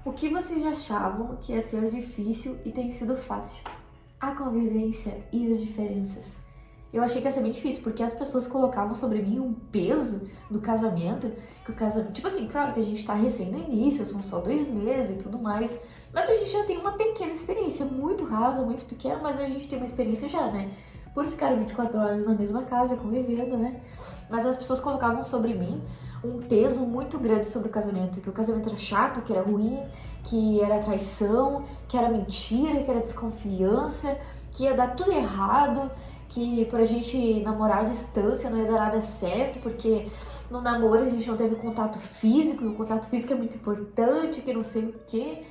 O que vocês achavam que ia ser difícil e tem sido fácil? A convivência e as diferenças. Eu achei que ia ser bem difícil, porque as pessoas colocavam sobre mim um peso do casamento, que o casamento... Tipo assim, claro que a gente tá recém no início, são só 2 meses e tudo mais, mas a gente já tem uma pequena experiência, muito rasa, muito pequena, mas a gente tem uma experiência já, né? Por ficar 24 horas na mesma casa, convivendo, né? Mas as pessoas colocavam sobre mim um peso muito grande sobre o casamento, que o casamento era chato, que era ruim, que era traição, que era mentira, que era desconfiança, que ia dar tudo errado, que pra gente namorar à distância não ia dar nada certo, porque no namoro a gente não teve contato físico, e o contato físico é muito importante, que não sei o quê.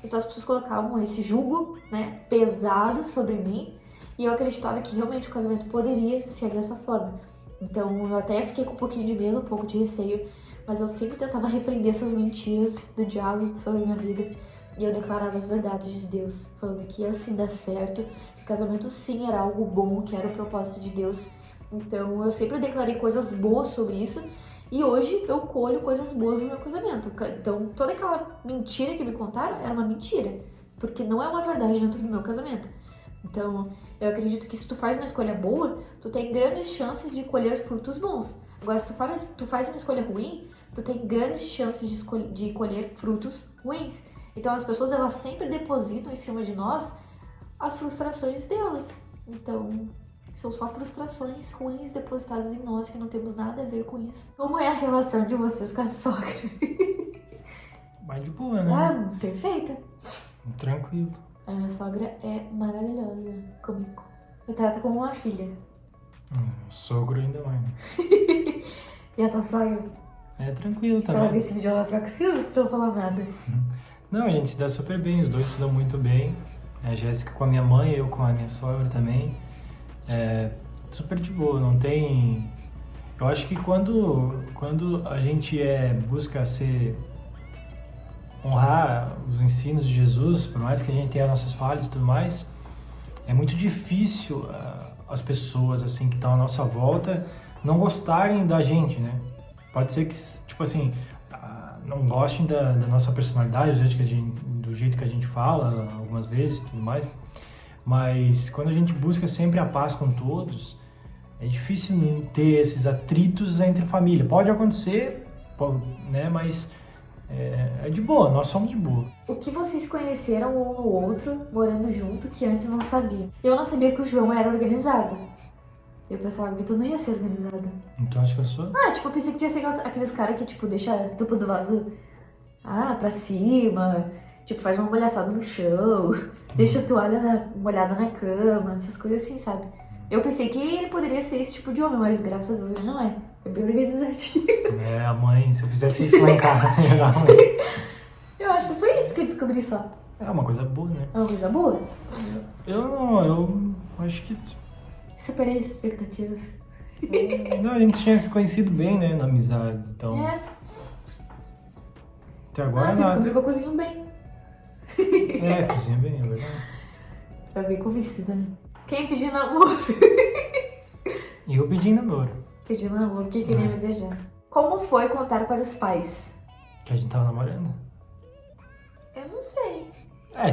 Então as pessoas colocavam esse jugo, né, pesado sobre mim, e eu acreditava que realmente o casamento poderia ser dessa forma. Então eu até fiquei com um pouquinho de medo, um pouco de receio, mas eu sempre tentava repreender essas mentiras do diabo sobre a minha vida. E eu declarava as verdades de Deus, falando que ia sim dar certo, que o casamento sim era algo bom, que era o propósito de Deus. Então eu sempre declarei coisas boas sobre isso, e hoje eu colho coisas boas no meu casamento. Então toda aquela mentira que me contaram era uma mentira, porque não é uma verdade dentro do meu casamento. Então, eu acredito que se tu faz uma escolha boa, tu tem grandes chances de colher frutos bons. Agora, se tu faz uma escolha ruim, tu tem grandes chances de colher frutos ruins. Então, as pessoas, elas sempre depositam em cima de nós as frustrações delas. Então, são só frustrações ruins depositadas em nós, que não temos nada a ver com isso. Como é a relação de vocês com a sogra? Mais de boa, né? Perfeita. Tranquilo. A minha sogra é maravilhosa comigo. Me trata como uma filha. Sogro ainda mais. E a tua sogra? É tranquilo Se ela ver também. esse vídeo, ela vai ficar com ciúmes, tu não falar nada. Não, a gente se dá super bem, os dois se dão muito bem. A Jéssica com a minha mãe, eu com a minha sogra também. É super de boa, não tem... Eu acho que quando a gente busca honrar os ensinos de Jesus, por mais que a gente tenha nossas falhas e tudo mais, é muito difícil as pessoas assim que estão à nossa volta não gostarem da gente, né? Pode ser que, tipo assim, não gostem da nossa personalidade, do jeito que a gente fala, algumas vezes e tudo mais, mas quando a gente busca sempre a paz com todos, é difícil não ter esses atritos entre família. Pode acontecer, né? Mas é de boa, nós somos de boa. O que vocês conheceram um ou outro morando junto que antes não sabiam? Eu não sabia que o João era organizado. Eu pensava que tu não ia ser organizado. Então acho que eu sou. Tipo, eu pensei que tu ia ser aqueles caras que, tipo, deixa a tampa do vaso pra cima, tipo, faz uma molhaçada no chão, deixa a toalha molhada na cama, essas coisas assim, sabe? Eu pensei que ele poderia ser esse tipo de homem, mas graças a Deus ele não é. É bem organizadinho. A mãe, se eu fizesse isso lá em casa, ia dar ruim. Eu acho que foi isso que eu descobri só. É uma coisa boa, né? É uma coisa boa? Eu acho que... Superei as expectativas. Não, a gente tinha se conhecido bem, né, na amizade, então... Até agora tu nada. descobriu que eu cozinho bem. Cozinha bem, é verdade. Tá bem convencida, né? Quem pediu namoro? E eu pedi namoro. Pediu namoro, quem queria me beijar. Como foi contar para os pais? Que a gente tava namorando. Eu não sei.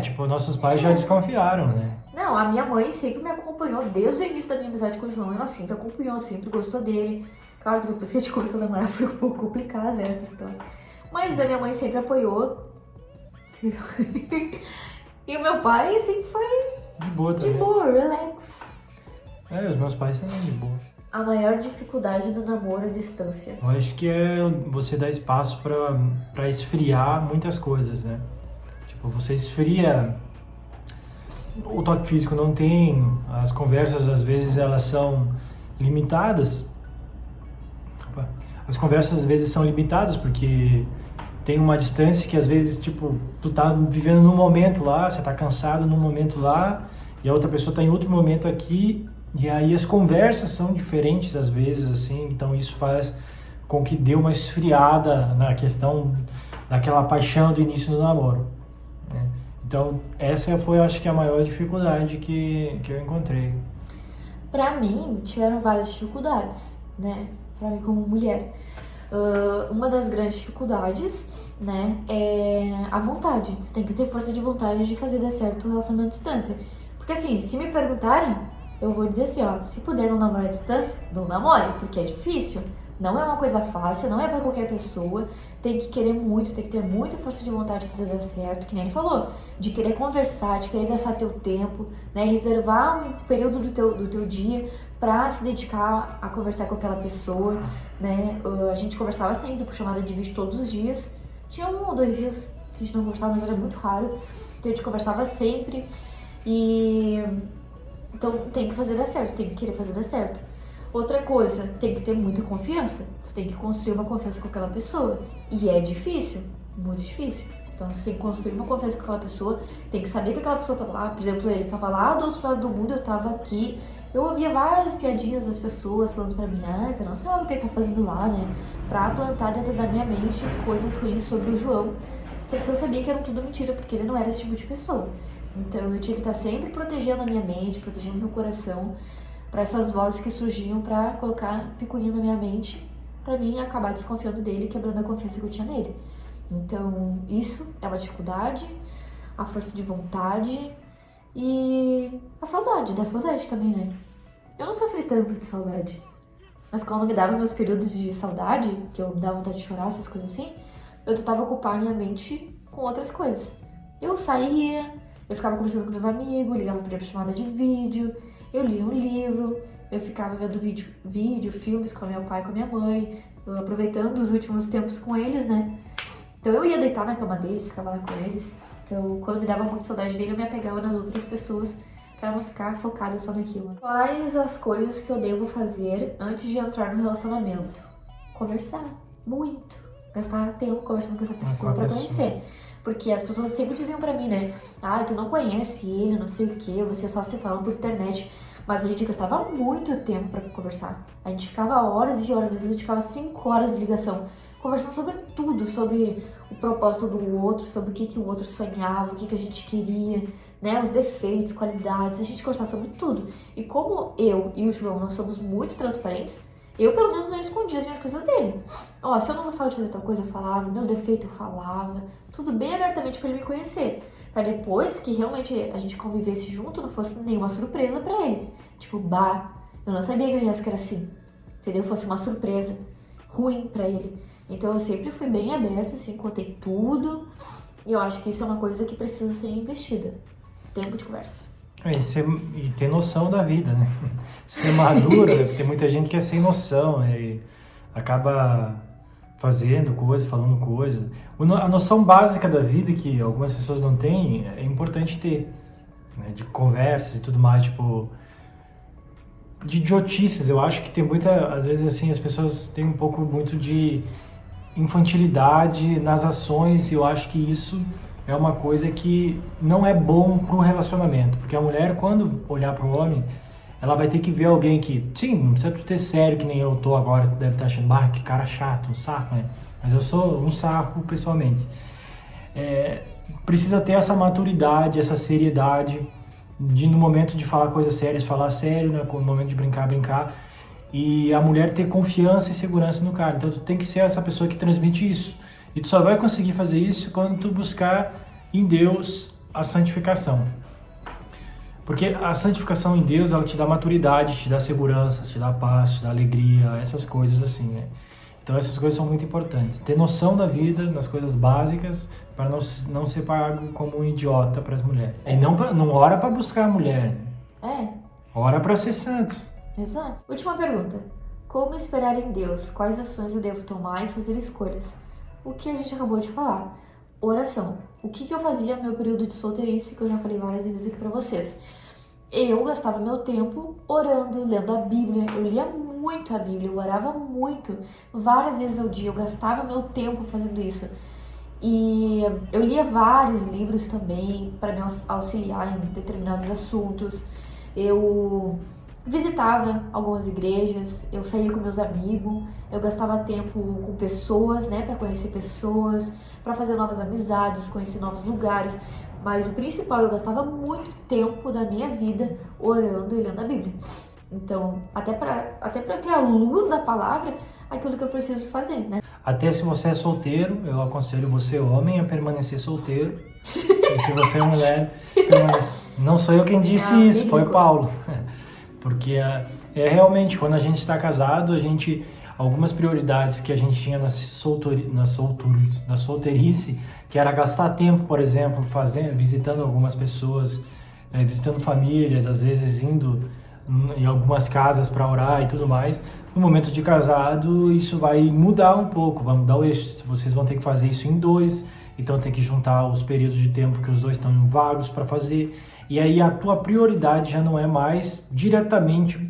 Tipo, nossos pais já desconfiaram, né? Não, a minha mãe sempre me acompanhou desde o início da minha amizade com o João. Ela sempre acompanhou, sempre gostou dele. Claro que depois que a gente começou a namorar foi um pouco complicado essa história. Mas a minha mãe sempre apoiou. E o meu pai sempre foi De boa de também. boa, relax. Os meus pais também de boa. A maior dificuldade do namoro à distância. Eu acho que é você dar espaço pra esfriar muitas coisas, né? Tipo, você esfria... O toque físico não tem, as conversas às vezes elas são limitadas. As conversas às vezes são limitadas porque tem uma distância que às vezes, tipo, tu tá vivendo num momento lá, você tá cansado num momento lá, e a outra pessoa tá em outro momento aqui, e aí as conversas são diferentes às vezes, assim, então isso faz com que dê uma esfriada na questão daquela paixão do início do namoro, né? Então, essa foi, acho que, a maior dificuldade que eu encontrei. Pra mim, tiveram várias dificuldades, né? Pra mim como mulher. Uma das grandes dificuldades, né, é a vontade. Você tem que ter força de vontade de fazer dar certo o relacionamento à distância. Porque assim, se me perguntarem, eu vou dizer assim, ó, se puder não namorar à distância, não namore, porque é difícil. Não é uma coisa fácil, não é pra qualquer pessoa. Tem que querer muito, tem que ter muita força de vontade de fazer dar certo, que nem ele falou. De querer conversar, de querer gastar teu tempo, né? Reservar um período do teu dia pra se dedicar a conversar com aquela pessoa, né? A gente conversava sempre por chamada de vídeo todos os dias. Tinha 1 ou 2 dias que a gente não conversava, mas era muito raro. Então a gente conversava sempre e... Então tem que fazer dar certo, tem que querer fazer dar certo. Outra coisa, tem que ter muita confiança. Tu tem que construir uma confiança com aquela pessoa. E é difícil, muito difícil. Então você tem que construir uma confiança com aquela pessoa, tem que saber que aquela pessoa tá lá. Por exemplo, ele tava lá do outro lado do mundo, eu tava aqui. Eu ouvia várias piadinhas das pessoas falando pra mim, tu não sabe o que ele tá fazendo lá, né? Pra plantar dentro da minha mente coisas ruins sobre o João. Só que eu sabia que era tudo mentira, porque ele não era esse tipo de pessoa. Então eu tinha que estar sempre protegendo a minha mente, protegendo meu coração, para essas vozes que surgiam para colocar picuinha na minha mente, para mim acabar desconfiando dele, quebrando a confiança que eu tinha nele. Então, isso é uma dificuldade, a força de vontade e a saudade, da saudade também, né? Eu não sofri tanto de saudade, mas quando me dava meus períodos de saudade, que eu me dava vontade de chorar, essas coisas assim, eu tentava ocupar minha mente com outras coisas. Eu saía, eu ficava conversando com meus amigos, ligava pra chamada de vídeo, eu lia um livro, eu ficava vendo vídeo, filmes com meu pai e com a minha mãe, aproveitando os últimos tempos com eles, né? Então eu ia deitar na cama deles, ficava lá com eles. Então quando me dava muita saudade dele, eu me apegava nas outras pessoas pra não ficar focada só naquilo. Quais as coisas que eu devo fazer antes de entrar no relacionamento? Conversar, muito. Gastar tempo conversando com essa pessoa pra conhecer. Porque as pessoas sempre diziam pra mim, né? Tu não conhece ele, não sei o que, você só se fala por internet. Mas a gente gastava muito tempo pra conversar. A gente ficava horas e horas, às vezes a gente ficava 5 horas de ligação, conversando sobre tudo, sobre o propósito do outro, sobre o que o outro sonhava, o que a gente queria, né? Os defeitos, qualidades, a gente conversava sobre tudo. E como eu e o João, nós somos muito transparentes, eu, pelo menos, não escondia as minhas coisas dele. Se eu não gostava de fazer tal coisa, eu falava. Meus defeitos, eu falava. Tudo bem abertamente pra ele me conhecer. Pra depois que realmente a gente convivesse junto, não fosse nenhuma surpresa pra ele. Tipo, eu não sabia que a Jéssica era assim. Entendeu? Fosse uma surpresa ruim pra ele. Então eu sempre fui bem aberta, assim, contei tudo. E eu acho que isso é uma coisa que precisa ser investida. Tempo de conversa. E ter noção da vida, né? Ser madura, tem muita gente que é sem noção e acaba fazendo coisa, falando coisa. A noção básica da vida que algumas pessoas não têm é importante ter, né? De conversas e tudo mais, tipo, de idiotices. Eu acho que tem às vezes assim, as pessoas têm um pouco muito de infantilidade nas ações e eu acho que isso é uma coisa que não é bom para o relacionamento, porque a mulher, quando olhar para o homem, ela vai ter que ver alguém que, sim, não precisa ter sério que nem eu tô agora, tu deve estar achando, que cara chato, um saco, né? Mas eu sou um saco pessoalmente. Precisa ter essa maturidade, essa seriedade, de no momento de falar coisas sérias, falar sério, né? No momento de brincar, brincar. E a mulher ter confiança e segurança no cara. Então tu tem que ser essa pessoa que transmite isso. E tu só vai conseguir fazer isso quando tu buscar em Deus a santificação. Porque a santificação em Deus, ela te dá maturidade, te dá segurança, te dá paz, te dá alegria, essas coisas assim, né? Então essas coisas são muito importantes. Ter noção da vida, das coisas básicas, para não ser pago como um idiota para as mulheres. E não ora para buscar a mulher. Ora para ser santo. Exato. Última pergunta. Como esperar em Deus? Quais ações eu devo tomar e fazer escolhas? O que a gente acabou de falar. Oração. O que eu fazia no meu período de solteirice, que eu já falei várias vezes aqui pra vocês. Eu gastava meu tempo orando, lendo a Bíblia. Eu lia muito a Bíblia, eu orava muito. Várias vezes ao dia, eu gastava meu tempo fazendo isso. E eu lia vários livros também para me auxiliar em determinados assuntos. Eu visitava algumas igrejas, eu saía com meus amigos, eu gastava tempo com pessoas, né, para conhecer pessoas, para fazer novas amizades, conhecer novos lugares, mas o principal, eu gastava muito tempo da minha vida orando e lendo a Bíblia. Então, até para ter a luz da palavra, aquilo que eu preciso fazer, né? Até se você é solteiro, eu aconselho você, homem, a permanecer solteiro. E se você é mulher, permanecer. Não sou eu quem disse isso, foi Paulo. Porque é realmente, quando a gente está casado, algumas prioridades que a gente tinha na solteirice, que era gastar tempo, por exemplo, visitando algumas pessoas, visitando famílias, às vezes indo em algumas casas para orar e tudo mais. No momento de casado, isso vai mudar um pouco, vai mudar o eixo. Vocês vão ter que fazer isso em dois, então tem que juntar os períodos de tempo que os dois estão vagos para fazer. E aí a tua prioridade já não é mais diretamente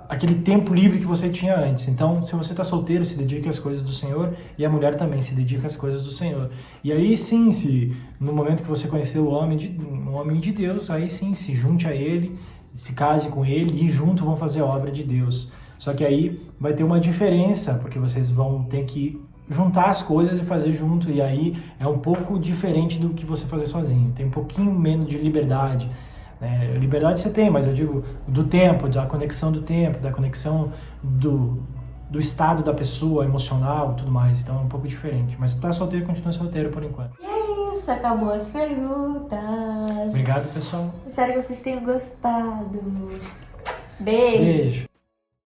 aquele tempo livre que você tinha antes. Então, se você está solteiro, se dedique às coisas do Senhor, e a mulher também se dedica às coisas do Senhor. E aí sim, se no momento que você conheceu um homem de Deus, aí sim, se junte a ele, se case com ele e junto vão fazer a obra de Deus. Só que aí vai ter uma diferença, porque vocês vão ter que juntar as coisas e fazer junto, e aí é um pouco diferente do que você fazer sozinho. Tem um pouquinho menos de liberdade. Liberdade você tem, mas eu digo do tempo, da conexão do tempo, da conexão do estado da pessoa, emocional e tudo mais. Então é um pouco diferente. Mas se tá solteiro, continua solteiro por enquanto. E é isso, acabou as perguntas. Obrigado, pessoal. Espero que vocês tenham gostado. Beijo. Beijo.